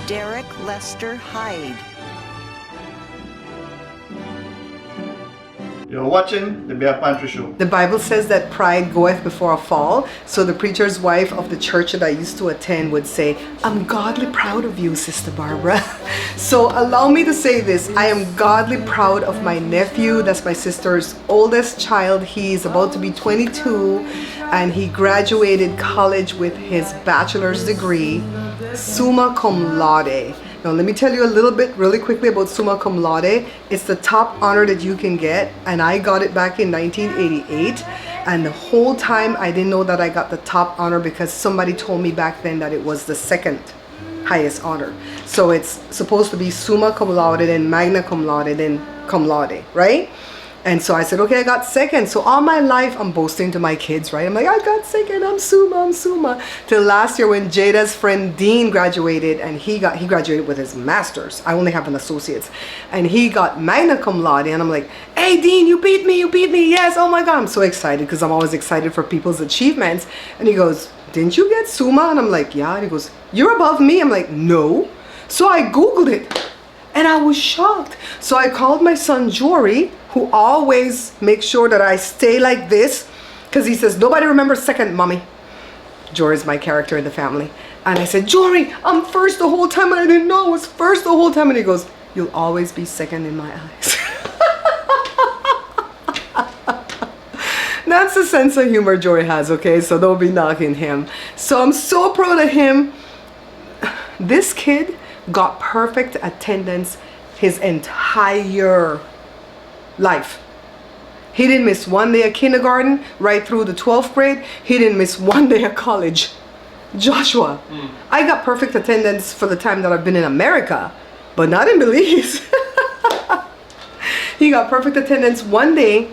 Derek Lester Hyde. You're watching the Bare Pantry Show. The Bible says that pride goeth before a fall. So the preacher's wife of the church that I used to attend would say, I'm godly proud of you, Sister Barbara. So allow me to say this. I am godly proud of my nephew. That's my sister's oldest child. He's about to be 22 and he graduated college with his bachelor's degree, Summa Cum Laude. Now let me tell you a little bit really quickly about Summa Cum Laude. It's the top honor that you can get, and I got it back in 1988, and the whole time I didn't know that I got the top honor because somebody told me back then that it was the second highest honor. So it's supposed to be Summa Cum Laude, then Magna Cum Laude, then Cum Laude, right? And so I said, okay, I got second. So all my life, I'm boasting to my kids, right? I'm like, I got second, I'm Summa. Till last year when Jada's friend Dean graduated, and he graduated with his master's. I only have an associate's. And he got Magna Cum Laude, and I'm like, hey Dean, you beat me, yes, oh my God. I'm so excited because I'm always excited for people's achievements. And he goes, didn't you get Summa? And I'm like, yeah. And he goes, you're above me? I'm like, no. So I Googled it. And I was shocked. So I called my son Jory, who always makes sure that I stay like this, because he says, nobody remembers second, mommy. Jory's my character in the family. And I said, Jory, I'm first the whole time, and I didn't know I was first the whole time. And he goes, you'll always be second in my eyes. That's the sense of humor Jory has, okay? So don't be knocking him. So I'm so proud of him. This kid got perfect attendance his entire life. He didn't miss one day of kindergarten right through the 12th grade. He didn't miss one day of college. Joshua, I got perfect attendance for the time that I've been in America, but not in Belize. He got perfect attendance one day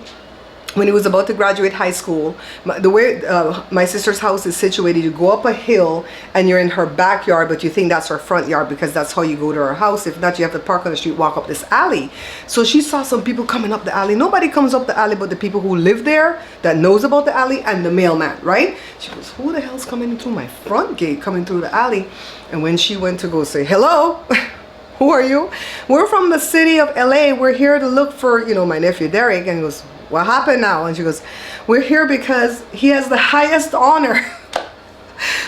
when he was about to graduate high school. The way my sister's house is situated, you go up a hill and you're in her backyard, but you think that's her front yard because that's how you go to her house. If not, you have to park on the street, walk up this alley. So she saw some people coming up the alley. Nobody comes up the alley but the people who live there, that knows about the alley, and the mailman, right? She goes, who the hell's coming into my front gate, coming through the alley? And when she went to go say, hello, who are you? We're from the city of LA. We're here to look for, you know, my nephew Derek. And he goes, what happened now? And she goes, we're here because he has the highest honor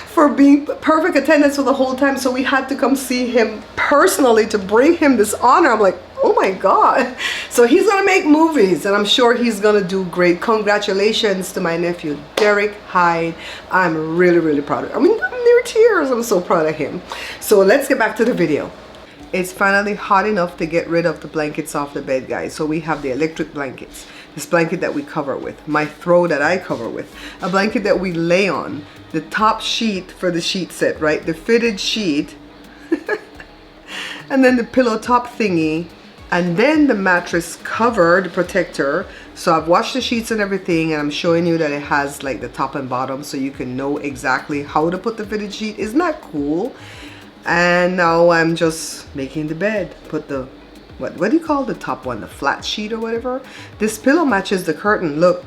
for being perfect attendance for the whole time. So we had to come see him personally to bring him this honor. I'm like, oh my God. So he's gonna make movies and I'm sure he's gonna do great. Congratulations to my nephew, Derek Hyde. I'm really, really proud of him. I mean, I'm near tears. I'm so proud of him. So let's get back to the video. It's finally hot enough to get rid of the blankets off the bed, guys. So we have the electric blankets. This blanket that we cover with, my throw that I cover with, a blanket that we lay on, the top sheet for the sheet set, right? The fitted sheet, and then the pillow top thingy, and then the mattress cover, the protector. So I've washed the sheets and everything, and I'm showing you that it has like the top and bottom so you can know exactly how to put the fitted sheet. Isn't that cool? And now I'm just making the bed. Put the what do you call the top one, the flat sheet or whatever. This pillow matches the curtain. Look,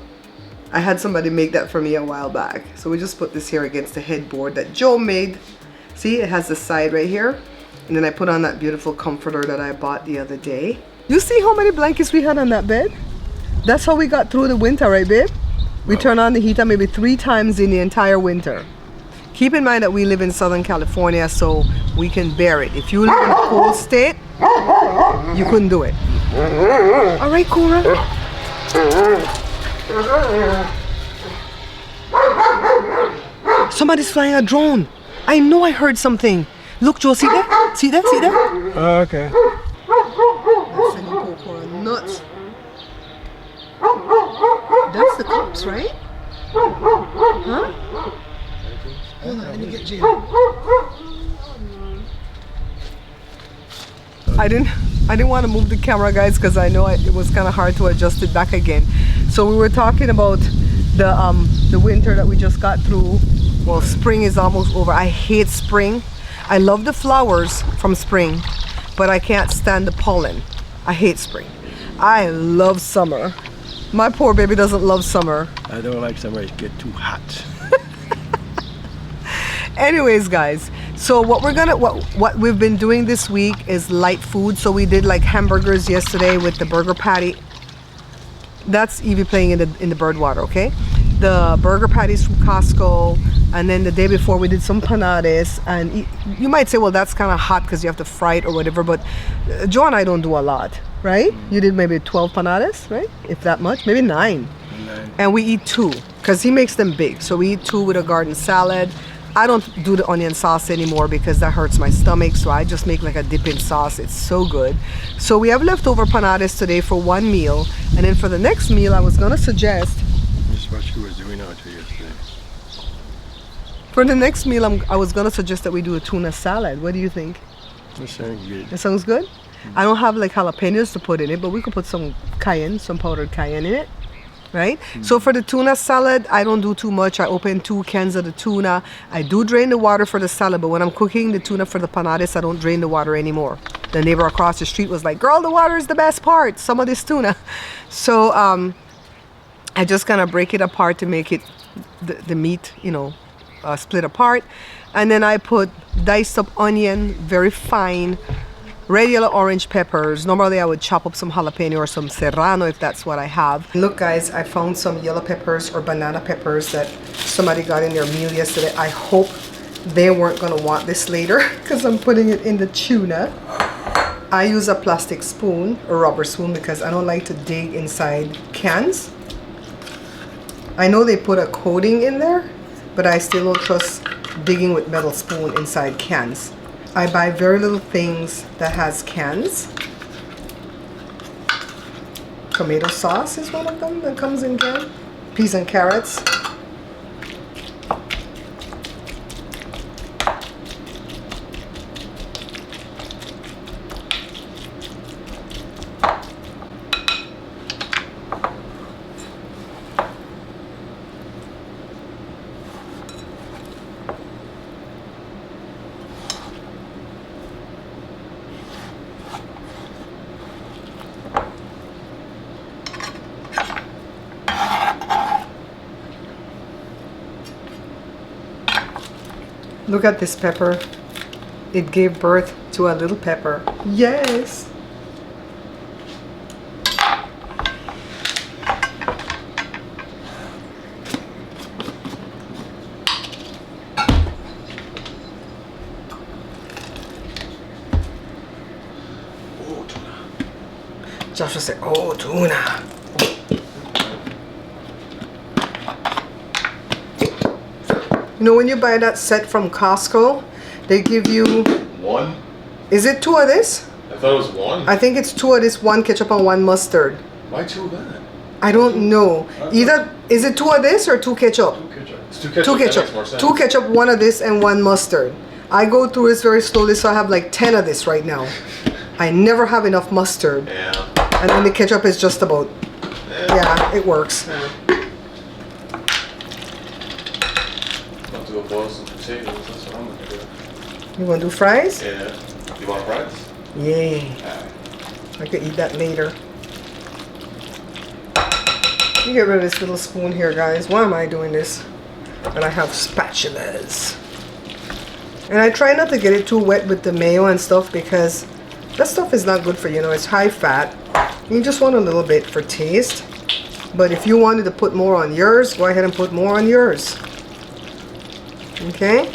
I had somebody make that for me a while back. So we just put this here against the headboard that Joe made. See, it has the side right here, and then I put on that beautiful comforter that I bought the other day. You see how many blankets we had on that bed? That's how we got through the winter, right babe? We turn on the heater maybe 3 times in the entire winter. Keep in mind that we live in Southern California, so we can bear it. If you live in a cold state, you couldn't do it. All right, Cora. Somebody's flying a drone. I know I heard something. Look, Joe, see that? See that? See that? Oh, okay. That's sending Cora nuts. That's the cops, right? Huh? Hold on, let me get Jada. I didn't want to move the camera, guys, because I know it was kind of hard to adjust it back again. So we were talking about the winter that we just got through. Well, spring is almost over. I hate spring. I love the flowers from spring, but I can't stand the pollen. I hate spring. I love summer. My poor baby doesn't love summer. I don't like summer. It gets too hot. Anyways, guys, So what we've been doing this week is light food. So we did like hamburgers yesterday with the burger patty. That's Evie playing in the bird water, okay? The burger patties from Costco, and then the day before we did some panades. And you might say, well, that's kind of hot because you have to fry it or whatever, but Joe and I don't do a lot, right? You did maybe 12 panades, right? If that much, maybe 9. And we eat 2 because he makes them big. So we eat 2 with a garden salad. I don't do the onion sauce anymore because that hurts my stomach, so I just make like a dipping sauce. It's so good. So we have leftover panades today for one meal, and then for the next meal I was gonna suggest, This is what she was doing out here yesterday. for the next meal I was gonna suggest that we do a tuna salad. What do you think? That sounds good. That sounds good? I don't have like jalapenos to put in it, but we could put some cayenne, some powdered cayenne in it. Right? So for the tuna salad, I don't do too much. I open 2 cans of the tuna. I do drain the water for the salad, but when I'm cooking the tuna for the panades, I don't drain the water anymore. The neighbor across the street was like, girl, the water is the best part, some of this tuna. So I just kind of break it apart to make it, the meat, you know, split apart. And then I put diced up onion, very fine, red, yellow, orange peppers. Normally I would chop up some jalapeno or some serrano if that's what I have. Look guys, I found some yellow peppers or banana peppers that somebody got in their meal yesterday. I hope they weren't gonna want this later because I'm putting it in the tuna. I use a plastic spoon, a rubber spoon, because I don't like to dig inside cans. I know they put a coating in there, but I still don't trust digging with metal spoon inside cans. I buy very little things that has cans. Tomato sauce is one of them that comes in can. Peas and carrots. Look at this pepper. It gave birth to a little pepper. Yes! Oh, tuna. Joshua said, oh, tuna. You know when you buy that set from Costco, they give you, 1? is it 2 of this? I thought it was 1. I think it's 2 of this, 1 ketchup and 1 mustard. Why 2 of that? I don't know. Either, is it 2 of this or 2 ketchup? 2 ketchup. It's 2 ketchup. 2 That makes ketchup. more sense. 2 ketchup, 1 of this and 1 mustard. I go through this very slowly, so I have like 10 of this right now. I never have enough mustard. Yeah. And then the ketchup is just about, yeah, it works. I'm to go boil some potatoes. That's what I'm gonna do. You want to do fries? Yeah. You want fries? Yay. Alright. I could eat that later. Let me get rid of this little spoon here, guys. Why am I doing this? And I have spatulas. And I try not to get it too wet with the mayo and stuff because that stuff is not good for you. You know, it's high fat. You just want a little bit for taste. But if you wanted to put more on yours, go ahead and put more on yours. Okay?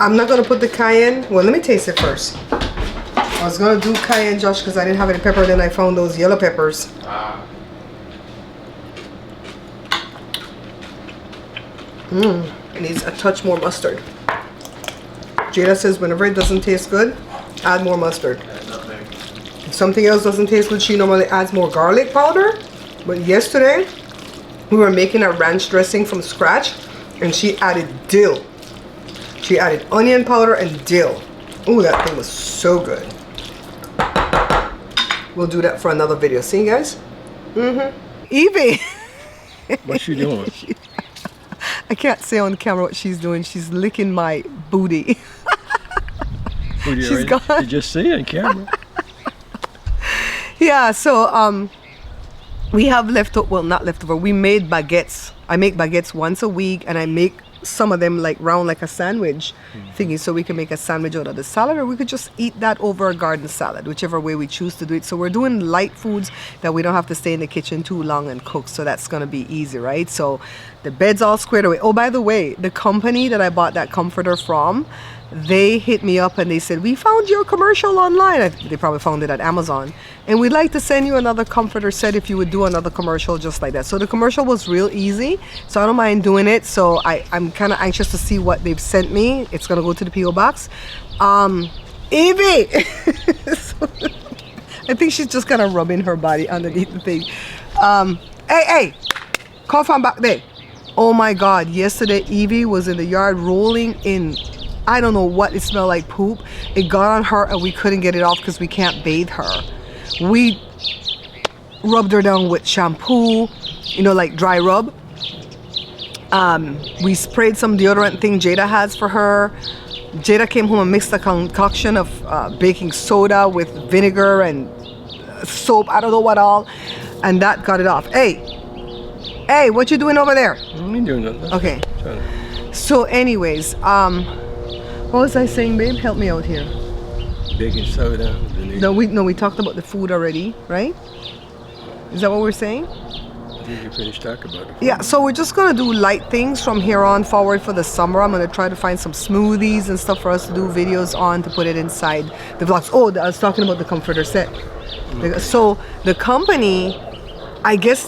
I'm not going to put the cayenne. Well, let me taste it first. I was going to do cayenne, Josh, because I didn't have any pepper. Then I found those yellow peppers. It needs a touch more mustard. Jada says whenever it doesn't taste good, add more mustard. If something else doesn't taste good, she normally adds more garlic powder. But yesterday, we were making a ranch dressing from scratch, and she added dill. She added onion powder and dill. Ooh, that thing was so good. We'll do that for another video. See you guys? Evie! What's she doing? I can't say on camera what she's doing. She's licking my booty. She's gone. You just see it on camera. Yeah, so we have leftover, well, not leftover, we made baguettes. I make baguettes once a week, and I make some of them like round like a sandwich thingy, so we can make a sandwich out of the salad, or we could just eat that over a garden salad, whichever way we choose to do it. So we're doing light foods that we don't have to stay in the kitchen too long and cook, so that's gonna be easy, right? So the bed's all squared away. Oh, by the way, the company that I bought that comforter from, they hit me up and they said, we found your commercial online. They probably found it at Amazon, and we'd like to send you another comforter set if you would do another commercial just like that. So the commercial was real easy, so I don't mind doing it. So I'm kind of anxious to see what they've sent me. It's gonna go to the PO box. Evie so, I think she's just kind of rubbing her body underneath the thing. Hey, come from back there. Oh my God, yesterday Evie was in the yard rolling in, I don't know what, it smelled like poop. It got on her and we couldn't get it off because we can't bathe her. We rubbed her down with shampoo, you know, like dry rub. We sprayed some deodorant thing Jada has for her. Jada came home and mixed a concoction of baking soda with vinegar and soap, I don't know what all, and that got it off. Hey, what you doing over there? I'm doing nothing. Okay. So anyways, what was I saying, babe? Help me out here. Baking soda. No, we talked about the food already, right? Is that what we're saying? I think you finished talking about it. Yeah, so we're just gonna do light things from here on forward for the summer. I'm gonna try to find some smoothies and stuff for us to do videos on, to put it inside the vlogs. Oh, I was talking about the comforter set. So the company, I guess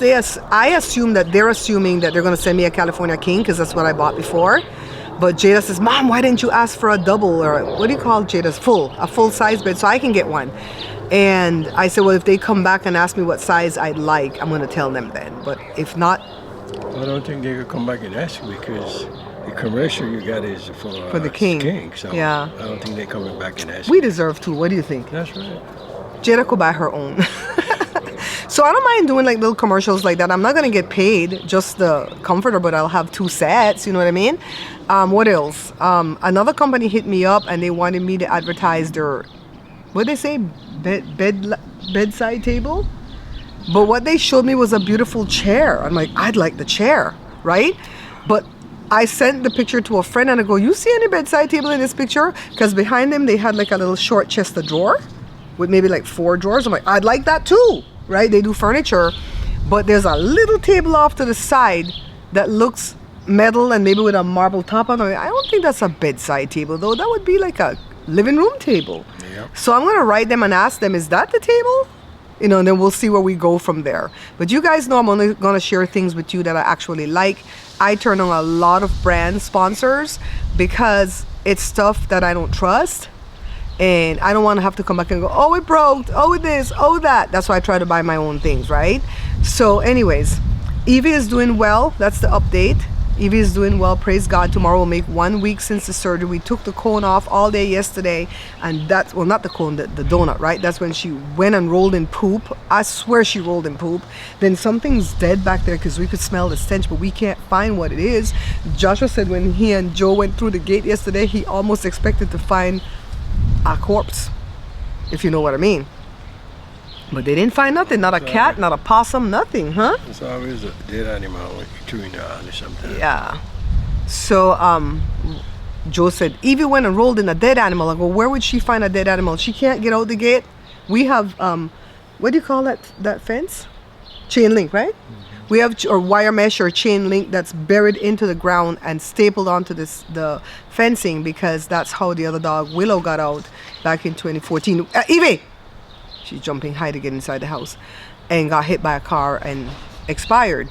I assume that they're assuming that they're gonna send me a California King because that's what I bought before. But Jada says, Mom, why didn't you ask for a double, or what do you call Jada's a full size bed so I can get one? And I said, well, if they come back and ask me what size I'd like, I'm gonna tell them then. But if not, I don't think they could come back and ask you, because the commercial you got is for the King. So yeah, I don't think they're coming back and ask we you. deserve to. What do you think? That's right. Jada could buy her own. So I don't mind doing like little commercials like that. I'm not gonna get paid, just the comforter, but I'll have 2 sets, you know what I mean? What else? Another company hit me up and they wanted me to advertise their, what they say, bedside table? But what they showed me was a beautiful chair. I'm like, I'd like the chair, right? But I sent the picture to a friend and I go, you see any bedside table in this picture? Because behind them they had like a little short chest of drawer with maybe like 4 drawers. I'm like, I'd like that too, right? They do furniture, but there's a little table off to the side that looks metal and maybe with a marble top on it. I don't think that's a bedside table though. That would be like a living room table. Yep. So I'm gonna write them and ask them, is that the table? You know, and then we'll see where we go from there. But you guys know I'm only gonna share things with you that I actually like. I turn on a lot of brand sponsors because it's stuff that I don't trust. And I don't want to have to come back and go, oh, it broke, oh, it this, oh, that. That's why I try to buy my own things, right? So anyways, Evie is doing well. That's the update. Evie is doing well, praise God. Tomorrow will make 1 week since the surgery. We took the cone off all day yesterday, and that's, well, not the cone, the donut, right? That's when she went and rolled in poop. I swear she rolled in poop. Then something's dead back there because we could smell the stench, but we can't find what it is. Joshua said when he and Joe went through the gate yesterday, he almost expected to find a corpse, if you know what I mean. But they didn't find nothing, not a cat, not a possum, nothing, huh? It's always a dead animal chewing on or something. Yeah. So Joe said Evie went and rolled in a dead animal. I go, where would she find a dead animal? She can't get out the gate. We have what do you call that fence? Chain link, right? We have or wire mesh or chain link that's buried into the ground and stapled onto the fencing, because that's how the other dog Willow got out back in 2014. Evie, she's jumping high to get inside the house, and got hit by a car and expired.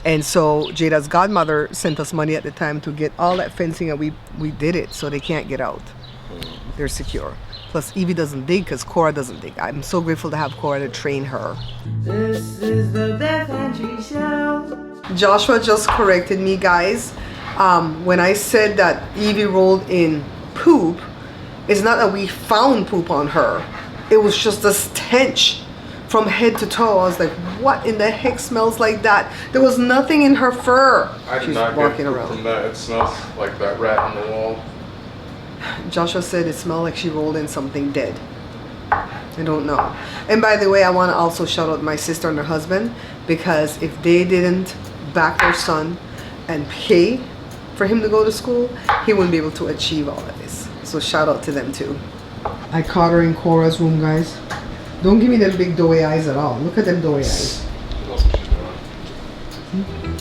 And so Jada's godmother sent us money at the time to get all that fencing, and we did it, so they can't get out. They're secure. Plus Evie doesn't dig because Cora doesn't dig. I'm so grateful to have Cora to train her. This is the barepantryshow. Joshua just corrected me, guys. When I said that Evie rolled in poop, it's not that we found poop on her. It was just a stench from head to toe. I was like, what in the heck smells like that? There was nothing in her fur. I did She's not walking get around. from that. It smells like that rat on the wall. Joshua said it smelled like she rolled in something dead. I don't know. And by the way, I want to also shout out my sister and her husband, because if they didn't back their son and pay for him to go to school, he wouldn't be able to achieve all of this. So shout out to them too. I caught her in Cora's room, guys. Don't give me them big doughy eyes at all. Look at them doughy eyes. That's what she's doing.